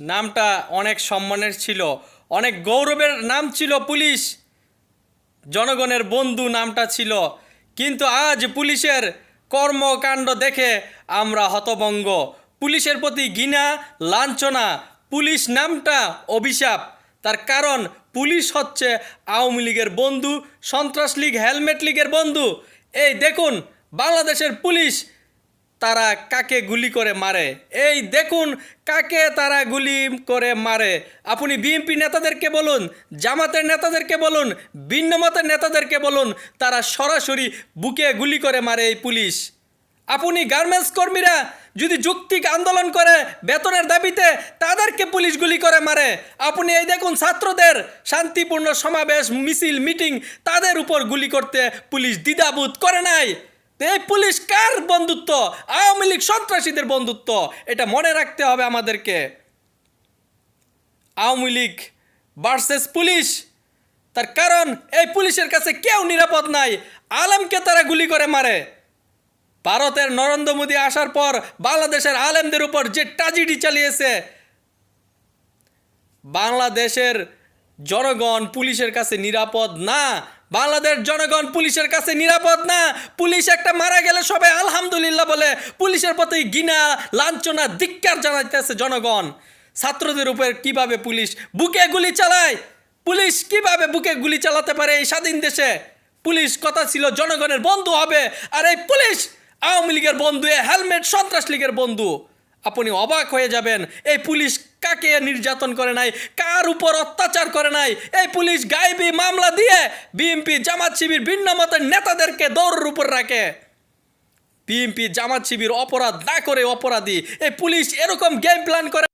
নামটা অনেক সম্মানের ছিল, অনেক গৌরবের নাম ছিল পুলিশ। জনগণের বন্ধু নামটা ছিল, কিন্তু আজ পুলিশের কর্মকাণ্ড দেখে আমরা হতভম্ব। পুলিশের প্রতি ঘৃণা, লাঞ্ছনা। পুলিশ নামটা অভিশাপ। তার কারণ পুলিশ হচ্ছে আওয়ামী লীগের বন্ধু, সন্ত্রাস লীগ, হেলমেট লীগের বন্ধু। এই দেখুন বাংলাদেশের পুলিশ তারা কাকে গুলি করে মারে, এই দেখুন কাকে তারা গুলি করে মারে। আপনি বিএনপি নেতাদেরকে বলুন, জামাতের নেতাদেরকে বলুন, ভিন্নমতের নেতাদেরকে বলুন, তারা সরাসরি বুকে গুলি করে মারে এই পুলিশ। আপনি গার্মেন্টস কর্মীরা যদি যৌক্তিক আন্দোলন করে বেতনের দাবিতে, তাদেরকে পুলিশ গুলি করে মারে। আপনি এই দেখুন ছাত্রদের শান্তিপূর্ণ সমাবেশ, মিছিল, মিটিং, তাদের উপর গুলি করতে পুলিশ দ্বিধাবোধ করে নাই। এই পুলিশ কার বন্ধুত্ব? আওয়ামী লীগ সন্ত্রাসীদের বন্ধুত্ব। এটা মনে রাখতে হবে আমাদেরকে। Awami League versus police. তার কারণ এই পুলিশের কাছে কেউ নিরাপদ নাই। আলেমকে তারা গুলি করে মারে। ভারতের নরেন্দ্র মোদী আসার পর বাংলাদেশের আলেমদের উপর যে ট্র্যাজেডি চালিয়েছে, বাংলাদেশের জনগণ পুলিশের কাছে নিরাপদ না। বাংলাদেশ জনগণ পুলিশের কাছে নিরাপদ না। পুলিশ একটা মারা গেলে সবাই আলহামদুলিল্লাহ বলে। পুলিশের প্রতি ঘৃণা, লাঞ্ছনা, ধিক্কার জানাইতেছে জনগণ। ছাত্রদের উপর কিভাবে পুলিশ বুকে গুলি চালায়? পুলিশ কিভাবে বুকে গুলি চালাতে পারে এই স্বাধীন দেশে? পুলিশ কথা ছিল জনগণের বন্ধু হবে, আর এই পুলিশ আওয়ামী লীগের বন্ধু, হেলমেট সন্ত্রাস লীগের বন্ধু। আপনি অবাক হয়ে যাবেন, এই পুলিশ কাকে নির্যাতন করে নাই, কার উপর অত্যাচার করে নাই। এই পুলিশ গায়েবী মামলা দিয়ে বিএনপি, জামাত শিবির, ভিন্ন মতের নেতাদেরকে দৌড়ের উপর রাখে। বিএনপি, জামাত শিবির অপরাধ না করে অপরাধী। এই পুলিশ এরকম গেম প্ল্যান করে।